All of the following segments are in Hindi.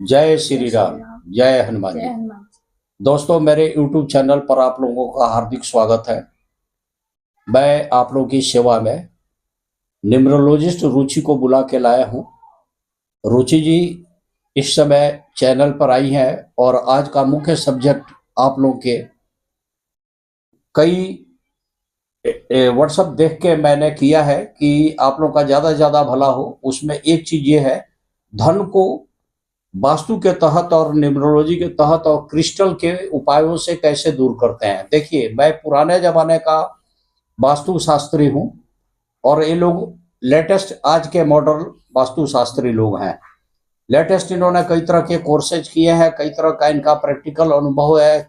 जय जय श्री श्री राम। राम। जय हनुमान जय जी। हनुमान जी। दोस्तों, मेरे YouTube चैनल पर आप लोगों का हार्दिक स्वागत है। मैं आप लोगों की सेवा में न्यूमरोलॉजिस्ट रुचि को बुला के लाया हूं। रुचि जी इस समय चैनल पर आई हैं और आज का मुख्य सब्जेक्ट आप लोगों के कई व्हाट्सएप देख के मैंने किया है कि आप लोगों का ज़्यादा से ज़्यादा भला हो। उसमें एक चीज़ ये है, धन को वास्तु के तहत और न्यूमरोलॉजी के तहत और क्रिस्टल के उपायों से कैसे दूर करते हैं। देखिए, मैं पुराने जमाने का वास्तु शास्त्री हूँ और ये लोग लेटेस्ट आज के मॉडर्न वास्तु शास्त्री लोग हैं। लेटेस्ट इन्होंने कई तरह के कोर्सेज किए हैं, कई तरह का इनका प्रैक्टिकल अनुभव है।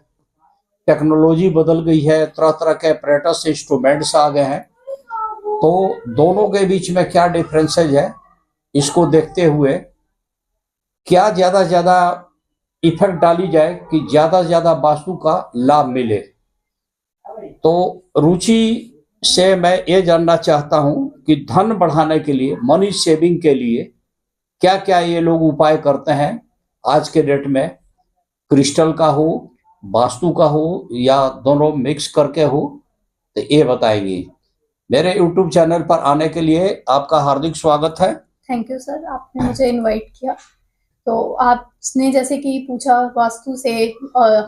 टेक्नोलॉजी बदल गई है, तरह तरह के अपरेटस इंस्ट्रूमेंट्स आ गए हैं। तो दोनों के बीच में क्या डिफरेंसेज है, इसको देखते हुए क्या ज्यादा ज्यादा इफेक्ट डाली जाए कि ज्यादा से ज्यादा वास्तु का लाभ मिले। तो रुचि से मैं ये जानना चाहता हूं कि धन बढ़ाने के लिए, मनी सेविंग के लिए क्या क्या ये लोग उपाय करते हैं आज के डेट में। क्रिस्टल का हो, वास्तु का हो या दोनों मिक्स करके हो, तो ये बताएंगी। मेरे YouTube चैनल पर आने के लिए आपका हार्दिक स्वागत है। थैंक यू सर, आपने मुझे इनवाइट किया। तो आपने जैसे कि पूछा वास्तु से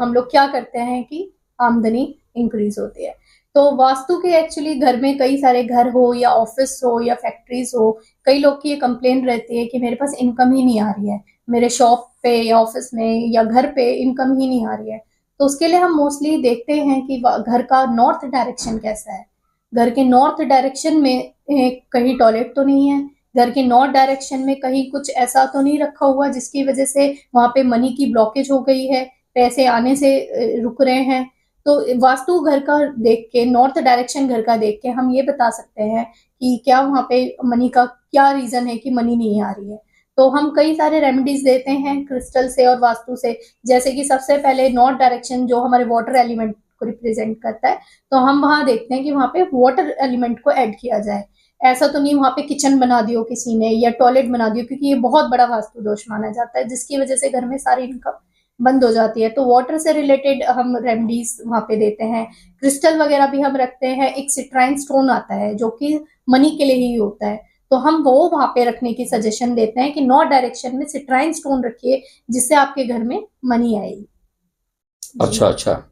हम लोग क्या करते हैं कि आमदनी इंक्रीज होती है। तो वास्तु के एक्चुअली घर में कई सारे घर हो या ऑफिस हो या फैक्ट्रीज हो, कई लोग की ये कंप्लेन रहती है कि मेरे पास इनकम ही नहीं आ रही है, मेरे शॉप पे या ऑफिस में या घर पे इनकम ही नहीं आ रही है। तो उसके लिए हम मोस्टली देखते हैं कि घर का नॉर्थ डायरेक्शन कैसा है। घर के नॉर्थ डायरेक्शन में कहीं टॉयलेट तो नहीं है, घर के नॉर्थ डायरेक्शन में कहीं कुछ ऐसा तो नहीं रखा हुआ जिसकी वजह से वहां पे मनी की ब्लॉकेज हो गई है, पैसे आने से रुक रहे हैं। तो वास्तु घर का देख के, नॉर्थ डायरेक्शन घर का देख के हम ये बता सकते हैं कि क्या वहां पे मनी का क्या रीजन है कि मनी नहीं आ रही है। तो हम कई सारे रेमेडीज देते हैं क्रिस्टल से और वास्तु से। जैसे कि सबसे पहले नॉर्थ डायरेक्शन जो हमारे वाटर एलिमेंट को रिप्रेजेंट करता है, तो हम वहां देखते हैं कि वहां पे वाटर एलिमेंट को ऐड किया जाए। ऐसा तो नहीं वहां पे किचन बना दियो किसी ने या टॉयलेट बना दियो, क्योंकि ये बहुत बड़ा वास्तु दोष माना जाता है जिसकी वजह से घर में सारी इनकम बंद हो जाती है। तो वाटर से रिलेटेड हम रेमेडीज वहां पे देते हैं। क्रिस्टल वगैरह भी हम रखते हैं। एक सिट्राइन स्टोन आता है जो कि मनी के लिए ही होता है, तो हम वो वहां पे रखने की सजेशन देते हैं कि नॉर्थ डायरेक्शन में सिट्राइन स्टोन रखिए जिससे आपके घर में मनी आएगी। अच्छा अच्छा,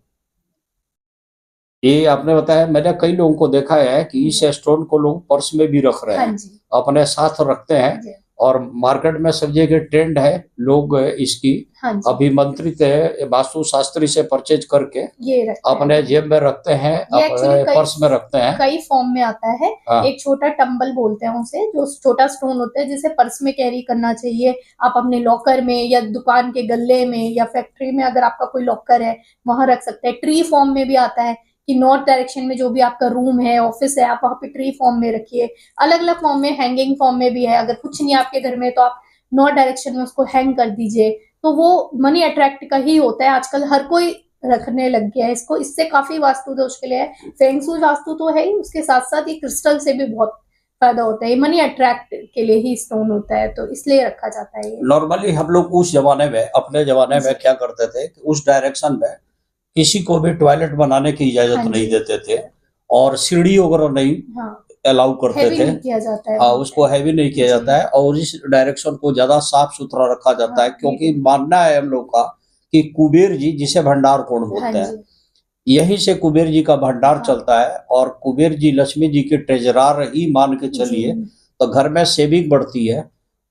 ये आपने बताया। मैंने कई लोगों को देखा है कि इस स्टोन को लोग पर्स में भी रख रहे हाँ हैं, जी, अपने साथ रखते हैं। जी, और मार्केट में सब जगह ट्रेंड है, लोग इसकी हाँ जी, अभिमंत्रित है वास्तु शास्त्री से परचेज करके ये रखते अपने हैं। जेब में रखते हैं, ये एक्चुअली अपने पर्स में रखते हैं। कई फॉर्म में आता है। हाँ एक छोटा टंबल बोलते हैं उसे, जो छोटा स्टोन होता है जिसे पर्स में कैरी करना चाहिए। आप अपने लॉकर में या दुकान के गल्ले में या फैक्ट्री में अगर आपका कोई लॉकर है वहां रख सकते हैं। ट्री फॉर्म में भी आता है कि नॉर्थ डायरेक्शन में जो भी आपका रूम है, ऑफिस है, आप वहां पे ट्री फॉर्म में रखिए। अलग अलग फॉर्म में, हैंगिंग फॉर्म में भी है। अगर कुछ नहीं आपके घर में तो आप नॉर्थ डायरेक्शन में उसको हैंग कर दीजिए। तो वो मनी अट्रैक्ट का ही होता है। आजकल हर कोई रखने लग गया है इसको। इससे काफी वास्तु दोष के लिए है। फेंगशुई वास्तु तो है ही, उसके साथ साथ ये क्रिस्टल से भी बहुत फायदा होता है। ये मनी अट्रैक्ट के लिए ही स्टोन होता है, तो इसलिए रखा जाता है ये। नॉर्मली हम लोग उस जमाने में, अपने जमाने में क्या करते थे कि उस डायरेक्शन में किसी को भी टॉयलेट बनाने की हाँ इजाजत नहीं जी, देते थे और सीढ़ी वगैरह नहीं हाँ, अलाउ करते हैवी थे। नहीं किया जाता है हाँ, वहाँ उसको पे। हैवी नहीं किया जी, जाता है और इस डायरेक्शन को ज्यादा साफ सुथरा रखा जाता हाँ, है, क्योंकि नीट। मानना है हम लोग का कि कुबेर जी, जिसे भंडार कौन हाँ बोलते हैं, जी, यहीं से कुबेर जी का भंडार हाँ, चलता है। और कुबेर जी लक्ष्मी जी के ट्रेजरार ही मान के जी, चलिए, तो घर में सेविंग बढ़ती है,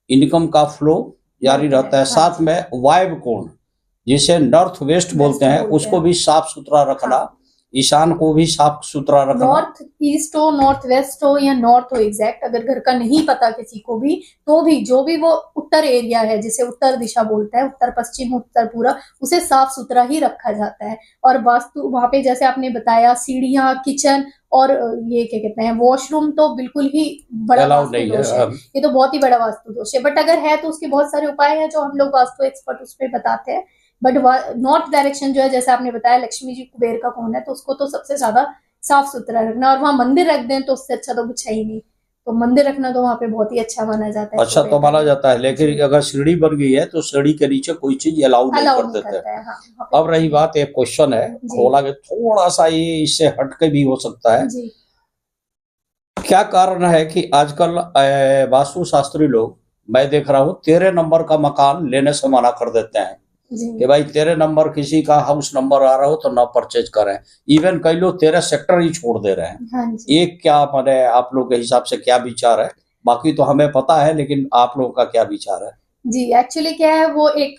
इनकम का फ्लो जारी बढ़ता रहता है। है। हाँ साथ जी, में वायव्य कोण, जिसे नॉर्थ वेस्ट बोलते वेस्ट हैं, बोलते उसको हैं। भी साफ सुथरा रखना, हाँ, ईशान को भी साफ सुथरा रखना। नॉर्थ ईस्ट हो, नॉर्थ वेस्ट हो या नॉर्थ हो, एग्जैक्ट अगर घर का नहीं पता किसी को भी, तो भी जो भी वो उत्तर एरिया है जिसे उत्तर दिशा बोलते हैं, उत्तर पश्चिम उत्तर पूरा, उसे साफ सुथरा ही रखा जाता है। और वास्तु वहां पे जैसे आपने बताया, सीढ़ियां, किचन और ये क्या कहते हैं, वॉशरूम, तो बिल्कुल ही बड़ा अलाउ वास्तु नहीं दोष है। है। ये तो बहुत ही बड़ा वास्तु दोष है। बट अगर है तो उसके बहुत सारे उपाय हैं जो हम लोग वास्तु एक्सपर्ट उस पर बताते हैं। बट नॉर्थ डायरेक्शन जो है, जैसे आपने बताया लक्ष्मी जी कुबेर का कौन है, तो उसको तो सबसे ज्यादा साफ सुथरा रखना, और वहां मंदिर रख दें तो उससे अच्छा तो कुछ है ही नहीं। तो मंदिर रखना तो वहाँ पे बहुत ही अच्छा माना जाता है। अच्छा तो माना जाता है, लेकिन अगर सीढ़ी बन गई है तो सीढ़ी के नीचे कोई चीज अलाउ नहीं अलाउ कर नहीं देते। करता है। हाँ, अब रही बात, एक क्वेश्चन है, जी हालांकि थोड़ा सा ये इससे हटके भी हो सकता है। जी क्या कारण है कि आजकल वास्तु शास्त्री लोग, मैं देख रहा हूँ 13 नंबर का मकान लेने से मना कर देते हैं जी कि भाई 13 नंबर किसी का हाउस नंबर आ रहा हो तो ना परचेज करें। इवन कई लोग 13 सेक्टर ही छोड़ दे रहे हैं। हाँ जी एक क्या माने आप लोग के हिसाब से क्या विचार है? बाकी तो हमें पता है, लेकिन आप लोगों का क्या विचार है? जी। एक्चुअली क्या है, वो एक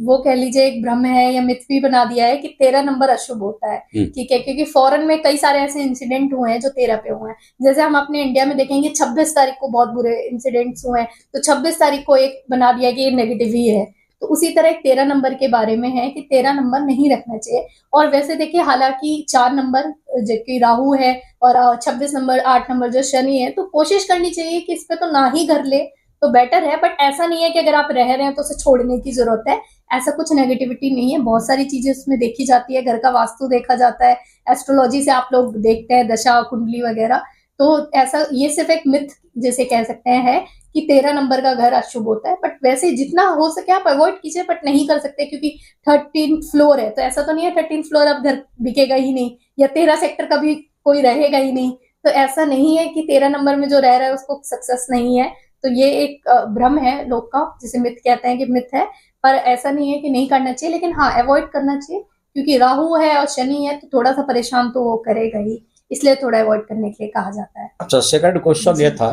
वो कह लीजिए एक भ्रम है या मिथ भी बना दिया है कि 13 नंबर अशुभ होता है। ठीक है, क्योंकि फॉरेन में कई सारे ऐसे इंसिडेंट हुए हैं जो 13 पे हुए हैं। जैसे हम अपने इंडिया में देखेंगे 26 तारीख को बहुत बुरे इंसिडेंट्स हुए हैं, तो 26 तारीख को एक बना दिया कि ये नेगेटिव ही है। तो उसी तरह एक 13 नंबर के बारे में है कि 13 नंबर नहीं रखना चाहिए। और वैसे देखिए, हालांकि 4 नंबर जो कि राहु है और 26 नंबर 8 नंबर जो शनि है, तो कोशिश करनी चाहिए कि इस पे तो ना ही घर ले तो बेटर है। बट ऐसा नहीं है कि अगर आप रह रहे हैं तो उसे छोड़ने की जरूरत है। ऐसा कुछ नेगेटिविटी नहीं है, बहुत सारी चीजें उसमें देखी जाती है। घर का वास्तु देखा जाता है, एस्ट्रोलॉजी से आप लोग देखते हैं दशा कुंडली वगैरह। तो ऐसा, ये सिर्फ एक मिथ जैसे कह सकते हैं है कि 13 नंबर का घर अशुभ होता है। बट वैसे जितना हो सके आप अवॉइड कीजिए, बट नहीं कर सकते क्योंकि 13 फ्लोर है, तो ऐसा तो नहीं है 13 फ्लोर अब घर बिकेगा ही नहीं, या 13 सेक्टर कभी कोई रहेगा ही नहीं। तो ऐसा नहीं है कि 13 नंबर में जो रह रहा है उसको सक्सेस नहीं है। तो ये एक भ्रम है लोग का, जिसे मिथ कहते हैं कि मिथ है। पर ऐसा नहीं है कि नहीं करना चाहिए, लेकिन हाँ अवॉइड करना चाहिए, क्योंकि राहु है और शनि है तो थोड़ा सा परेशान तो वो करेगा ही, इसलिए थोड़ा अवॉइड करने के लिए कहा जाता है। अच्छा, सेकंड क्वेश्चन ये जी था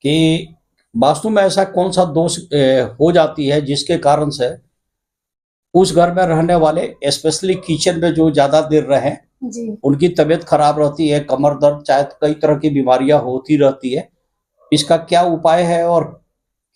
कि वास्तु में ऐसा कौन सा दोष हो जाती है जिसके कारण से उस घर में रहने वाले, स्पेशली किचन में जो ज्यादा देर रहे, जी उनकी तबीयत खराब रहती है, कमर दर्द, चाहे कई तरह की बीमारियां होती रहती है। इसका क्या उपाय है और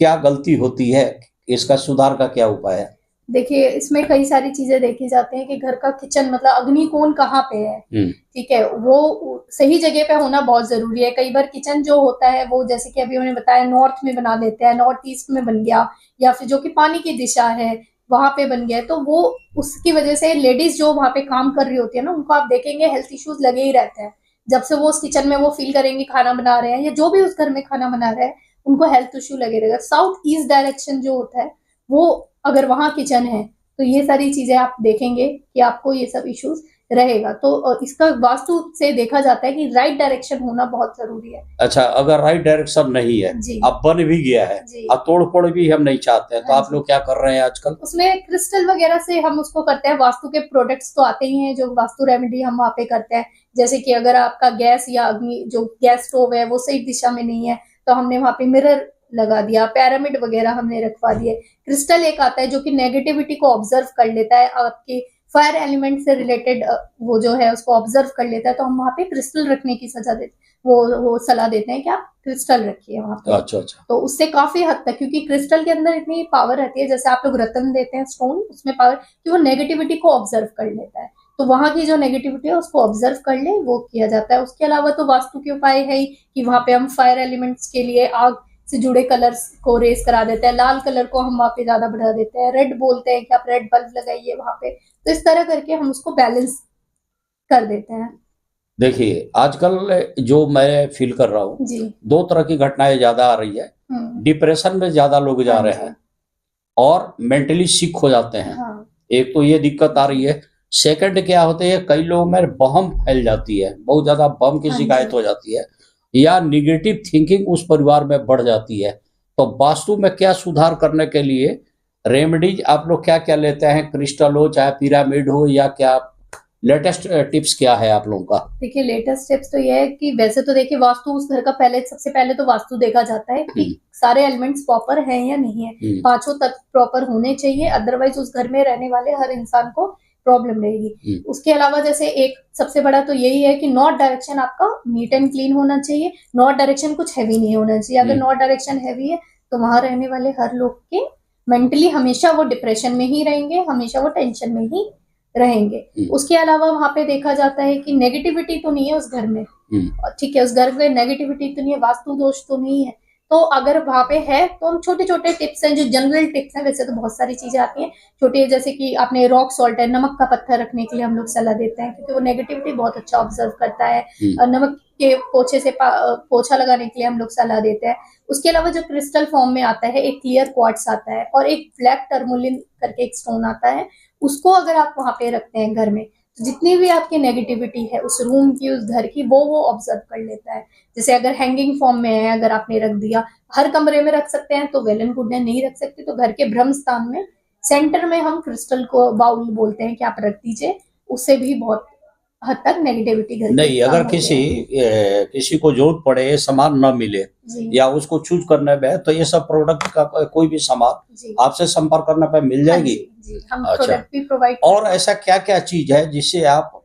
क्या गलती होती है? इसका सुधार का क्या उपाय है? देखिए, इसमें कई सारी चीजें देखी जाती हैं कि घर का किचन मतलब अग्निकोण कहाँ पे है। ठीक है, वो सही जगह पे होना बहुत जरूरी है। कई बार किचन जो होता है वो, जैसे कि अभी मैंने बताया, नॉर्थ में बना देते हैं, नॉर्थ ईस्ट में बन गया, या फिर जो कि पानी की दिशा है वहां पे बन गया, तो वो उसकी वजह से लेडीज जो वहां पे काम कर रही होती है ना, उनको आप देखेंगे हेल्थ इश्यूज लगे ही रहते हैं। जब से वो उस किचन में वो फील करेंगे खाना बना रहे हैं, या जो भी उस घर में खाना बना रहे हैं, उनको हेल्थ इश्यू लगे रहेगा। साउथ ईस्ट डायरेक्शन जो होता है वो, अगर वहां किचन है तो ये सारी चीजें आप देखेंगे कि आपको ये सब इश्यूज रहेगा। तो इसका वास्तु से देखा जाता है कि राइट डायरेक्शन होना बहुत जरूरी है। अच्छा, अगर राइट डायरेक्शन नहीं है, जी अब बन भी गया है, जी अब तोड़ फोड़ भी हम नहीं चाहते हैं, तो हाँ आप जी। लोग क्या कर रहे हैं आजकल? उसमें क्रिस्टल वगैरह से हम उसको करते हैं। वास्तु के प्रोडक्ट्स तो आते ही हैं जो वास्तु रेमेडी हम वहाँ पे करते हैं। जैसे कि अगर आपका गैस या अग्नि जो गैस स्टोव है वो सही दिशा में नहीं है, तो हमने वहाँ पे मिरर लगा दिया, पैरामिड वगैरह हमने रखवा दिए। क्रिस्टल एक आता है जो कि नेगेटिविटी को ऑब्जर्व कर लेता है, आपके फायर एलिमेंट से रिलेटेड वो जो है उसको ऑब्जर्व कर लेता है। तो हम वहाँ पे क्रिस्टल रखने की सजा देते, वो सलाह देते हैं कि आप क्रिस्टल रखिए वहाँ पे। अच्छा अच्छा। तो उससे काफी हद तक, क्योंकि क्रिस्टल के अंदर इतनी पावर रहती है, जैसे आप लोग रत्न देते हैं स्टोन, उसमें पावर कि वो नेगेटिविटी को ऑब्जर्व कर लेता है। तो वहां की जो नेगेटिविटी है उसको ऑब्जर्व कर ले, वो किया जाता है। उसके अलावा तो वास्तु के उपाय है ही कि वहां पे हम फायर एलिमेंट्स के लिए आग से जुड़े कलर्स को रेस करा देते हैं। लाल कलर को हम वहां पे ज्यादा बढ़ा देते हैं, रेड बोलते हैं कि आप रेड बल्ब लगाइए वहां पे। तो इस तरह करके हम उसको बैलेंस कर देते हैं। देखिए, आजकल जो मैं फील कर रहा हूँ, जी 2 तरह की घटनाएं ज्यादा आ रही है। डिप्रेशन में ज्यादा लोग जा हाँ रहे जी हैं और मेंटली सिक हो जाते हैं। हाँ एक तो ये दिक्कत आ रही है। सेकंड क्या होते है, कई लोगों में बम फैल जाती है, बहुत ज्यादा बम की हाँ शिकायत जी। हो जाती है, या निगेटिव थिंकिंग उस परिवार में बढ़ जाती है। तो वास्तु में क्या सुधार करने के लिए रेमेडीज आप लोग क्या क्या लेते हैं? क्रिस्टल हो, चाहे पिरामिड हो, या क्या लेटेस्ट टिप्स क्या है आप लोगों का? देखिए, लेटेस्ट टिप्स तो ये है कि वैसे तो देखिए वास्तु उस घर का पहले, सबसे पहले तो वास्तु देखा जाता है कि सारे एलिमेंट्स प्रॉपर हैं या नहीं है। 5 तत्व प्रॉपर होने चाहिए, अदरवाइज उस घर में रहने वाले हर इंसान को प्रॉब्लम रहेगी। उसके अलावा जैसे एक सबसे बड़ा तो यही है कि नॉर्थ डायरेक्शन आपका नीट एंड क्लीन होना चाहिए। नॉर्थ डायरेक्शन कुछ हैवी नहीं होना चाहिए। अगर नॉर्थ डायरेक्शन हैवी है तो वहां रहने वाले हर लोग के मेंटली हमेशा वो डिप्रेशन में ही रहेंगे, हमेशा वो टेंशन में ही रहेंगे। उसके अलावा वहां पे देखा जाता है कि नेगेटिविटी तो नहीं है उस घर में, ठीक है, उस घर में नेगेटिविटी तो नहीं है, वास्तु दोष तो नहीं है, तो अगर वहां पे है तो हम छोटे छोटे टिप्स हैं जो जनरल टिप्स हैं, वैसे तो बहुत सारी चीजें आती हैं छोटी, जैसे कि आपने रॉक सॉल्ट है, नमक का पत्थर रखने के लिए हम लोग सलाह देते हैं क्योंकि वो नेगेटिविटी बहुत अच्छा ऑब्जर्व करता है। और नमक के पोछे से पोछा लगाने के लिए हम लोग सलाह देते हैं। उसके अलावा जो क्रिस्टल फॉर्म में आता है, एक क्लियर क्वार्ट्स आता है और एक ब्लैक टर्मोलिन करके एक स्टोन आता है, उसको अगर आप वहां पे रखते हैं घर में, तो जितनी भी आपकी नेगेटिविटी है उस रूम की, उस घर की, वो ऑब्जर्व कर लेता है। जैसे अगर हैंगिंग फॉर्म में है, अगर आपने रख दिया, हर कमरे में रख सकते हैं तो वेल एंड गुड है, नहीं रख सकते तो घर के ब्रह्म स्थान में सेंटर में हम क्रिस्टल को बाउल बोलते हैं कि आप रख दीजिए, उससे भी बहुत हद तक नेगेटिविटी घर नहीं, अगर किसी को जरूरत पड़े, सामान न मिले या उसको चूज करने में, तो ये सब प्रोडक्ट का कोई भी सामान आपसे संपर्क करने पर मिल जाएगी। जी, हम अच्छा, प्रोडक्ट भी प्रोवाइड। और ऐसा क्या क्या चीज है जिससे आप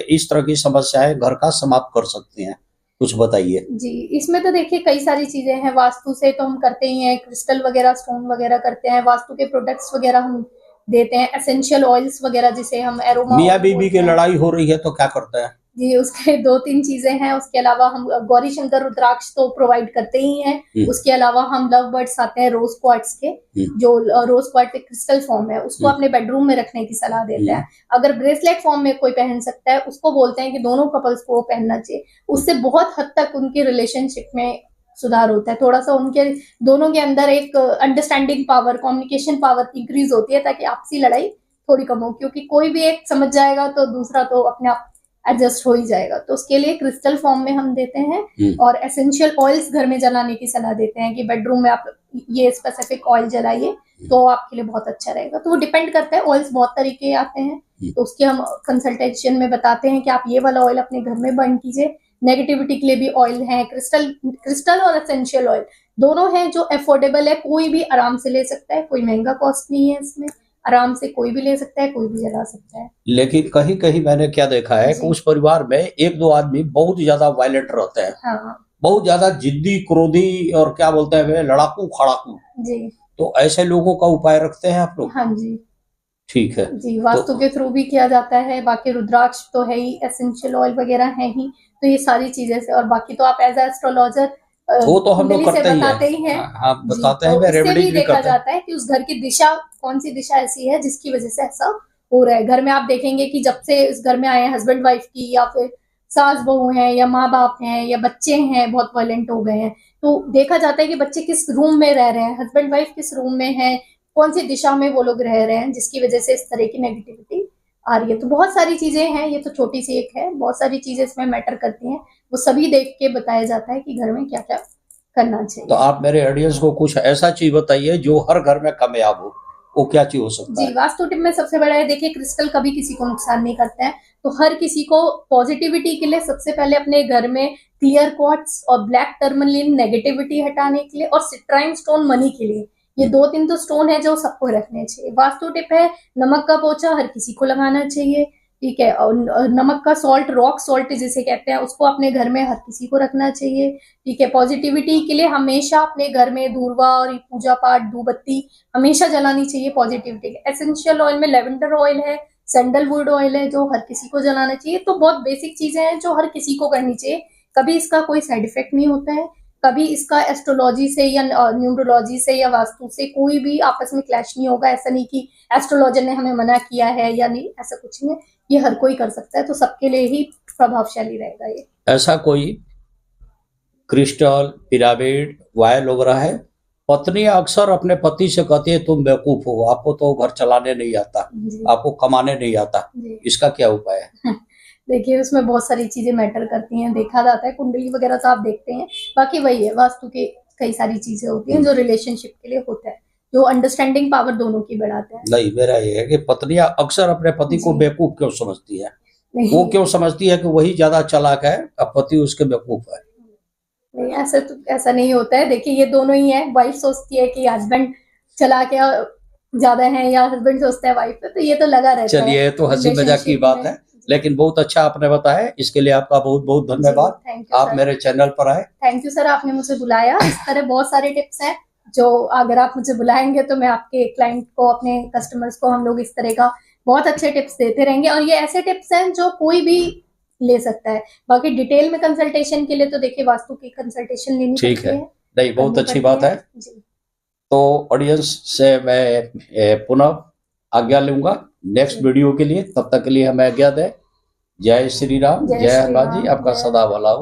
इस तरह की समस्याएं घर का समाप्त कर सकते हैं, कुछ बताइए। जी, इसमें तो देखिए कई सारी चीजें हैं। वास्तु से तो हम करते ही हैं, क्रिस्टल वगैरह, स्टोन वगैरह करते हैं, वास्तु के प्रोडक्ट्स वगैरह हम देते हैं, एसेंशियल ऑयल्स वगैरह जिसे हम एरोमा मियाँ बीबी की लड़ाई हो रही है तो क्या करते हैं? जी, उसके 2-3 चीजें हैं। उसके अलावा हम गौरी शंकर रुद्राक्ष तो प्रोवाइड करते ही हैं। उसके अलावा हम लव बर्ड्स आते हैं रोज क्वार्ट्स के, जो रोज क्वार्ट्स एक क्रिस्टल फॉर्म है, उसको अपने बेडरूम में रखने की सलाह देते हैं। अगर ब्रेसलेट फॉर्म में कोई पहन सकता है, उसको बोलते हैं कि दोनों कपल्स को पहनना चाहिए। उससे बहुत हद तक उनकी रिलेशनशिप में सुधार होता है, थोड़ा सा उनके दोनों के अंदर एक understanding power, communication power increase होती है, ताकि आपसी लड़ाई थोड़ी कम हो, क्योंकि कोई भी एक समझ जाएगा तो दूसरा तो अपने आप एडजस्ट हो ही जाएगा। तो उसके लिए क्रिस्टल फॉर्म में हम देते हैं। और एसेंशियल ऑयल्स घर में जलाने की सलाह देते हैं कि बेडरूम में आप ये स्पेसिफिक ऑयल जलाइए तो आपके लिए बहुत अच्छा रहेगा। तो वो डिपेंड करता है, ऑयल्स बहुत तरीके के आते हैं, तो उसके हम कंसल्टेशन में बताते हैं कि आप ये वाला ऑयल अपने घर में बर्न कीजिए। नेगेटिविटी के लिए भी ऑयल है, क्रिस्टल और एसेंशियल ऑयल दोनों हैं जो अफोर्डेबल है, कोई भी आराम से ले सकता है, कोई महंगा कॉस्ट नहीं है इसमें, आराम से कोई भी ले सकता है, कोई भी जला सकता है। लेकिन कहीं कहीं मैंने क्या देखा है कि उस परिवार में एक दो आदमी बहुत ज्यादा वायलेंट रहते हैं। हाँ, बहुत ज्यादा जिद्दी, क्रोधी और क्या बोलते हैं वे, लड़ाकू खड़ाकू जी। तो ऐसे लोगों का उपाय रखते हैं आप लोग? हाँ जी, ठीक है जी, वास्तु के थ्रू भी किया जाता है। बाकी रुद्राक्ष तो है ही, एसेंशियल ऑयल वगैरह है ही, तो ये सारी चीजें से, और बाकी तो आप एज एस्ट्रोलॉजर वो तो हम लोग करते ही हैं। हाँ, बताते हैं, तो इससे भी रेमेडीज भी देखा करते हैं। जाता है कि उस घर की दिशा, कौन सी दिशा ऐसी है जिसकी वजह से ऐसा हो रहा है। घर में आप देखेंगे कि जब से इस घर में आए हैं, हस्बैंड वाइफ की, या फिर सास बहू हैं, या माँ बाप हैं, या बच्चे हैं बहुत वायलेंट हो गए हैं, तो देखा जाता है कि बच्चे किस रूम में रह रहे हैं, हस्बैंड वाइफ किस रूम में है, कौन सी दिशा में वो लोग रह रहे हैं, जिसकी वजह से इस तरह की नेगेटिविटी आ रही है। तो बहुत सारी चीजें हैं, ये तो छोटी सी एक है, बहुत सारी चीजें इसमें मैटर करती हैं, वो सभी देख के बताया जाता है कि घर में क्या क्या करना चाहिए। तो आप मेरे ऑडियंस को कुछ ऐसा चीज बताइए जो हर घर में कामयाब हो, वो क्या चीज हो सकता है? जी, वास्तु टिप में सबसे बड़ा है, देखिए क्रिस्टल कभी किसी को नुकसान नहीं करते हैं, तो हर किसी को पॉजिटिविटी के लिए सबसे पहले अपने घर में क्लियर क्वार्ट्स और ब्लैक टर्मलिन नेगेटिविटी हटाने के लिए, और सिट्राइन स्टोन मनी के लिए, ये 2-3 तो स्टोन है जो सबको रखने चाहिए। वास्तु टिप है, नमक का पोछा हर किसी को लगाना चाहिए, ठीक है। और नमक का सॉल्ट, रॉक सॉल्ट जिसे कहते हैं, उसको अपने घर में हर किसी को रखना चाहिए, ठीक है। पॉजिटिविटी के लिए हमेशा अपने घर में दूर्वा और पूजा पाठ, धूपबत्ती हमेशा जलानी चाहिए पॉजिटिविटी के। एसेंशियल ऑयल में लेवेंडर ऑयल है, सैंडलवुड ऑयल है, जो हर किसी को जलाना चाहिए। तो बहुत बेसिक चीजें हैं जो हर किसी को करनी चाहिए, कभी इसका कोई साइड इफेक्ट नहीं होता है, कभी इसका एस्ट्रोलॉजी से या न्यूमरोलॉजी से या वास्तु से कोई भी आपस में क्लैश नहीं होगा। ऐसा नहीं कि एस्ट्रोलॉजर ने हमें मना किया है या नहीं, ऐसा कुछ नहीं है, ये हर कोई कर सकता है, तो सबके लिए ही प्रभावशाली रहेगा ये। ऐसा कोई क्रिस्टल, पिरामिड, वायल वगैरह है? पत्नी अक्सर अपने पति से कहती है तुम बेवकूफ हो, आपको तो घर चलाने नहीं आता, आपको कमाने नहीं आता, इसका क्या उपाय है? देखिए, उसमें बहुत सारी चीजें मैटर करती हैं, देखा जाता है, कुंडली वगैरह तो आप देखते हैं, बाकी वही है, वास्तु के कई सारी चीजें होती हैं जो रिलेशनशिप के लिए होता है, जो अंडरस्टैंडिंग पावर दोनों की बढ़ाते हैं। नहीं, मेरा ये है कि पत्नियां अक्सर अपने पति को बेवकूफ क्यों समझती है? वो क्यों समझती है कि वही ज्यादा चालाक है, अब पति उसके बेवकूफ है? नहीं, ऐसा नहीं होता है। देखिए, ये दोनों ही है, वाइफ सोचती है कि हस्बैंड चला के ज्यादा है, या हस्बैंड सोचता है वाइफ पे, तो ये तो लगा रहता है। चलिए, तो हंसी मजाक की बात है, लेकिन बहुत अच्छा आपने बताया, इसके लिए आपका बहुत बहुत धन्यवाद। आप मेरे चैनल पर आए। थैंक यू सर, आपने मुझे बुलाया। इस तरह बहुत सारे टिप्स हैं जो अगर आप मुझे बुलाएंगे तो मैं आपके क्लाइंट को, अपने कस्टमर्स को, हम लोग इस तरह का बहुत अच्छे टिप्स देते रहेंगे, और ये ऐसे टिप्स हैं जो कोई भी ले सकता है। बाकी डिटेल में कंसल्टेशन के लिए तो देखिए वास्तु की कंसल्टेशन लेनी पड़ती है, नहीं, बहुत करनी अच्छी पड़ती बात है। जी। तो ऑडियंस से मैं पुनः आज्ञा लूंगा नेक्स्ट जी। वीडियो के लिए। तब तक के लिए हमें आज्ञा दें। जय श्री राम, जय जय श्री हनुमान जी, राम, आपका जय सदा भला हो।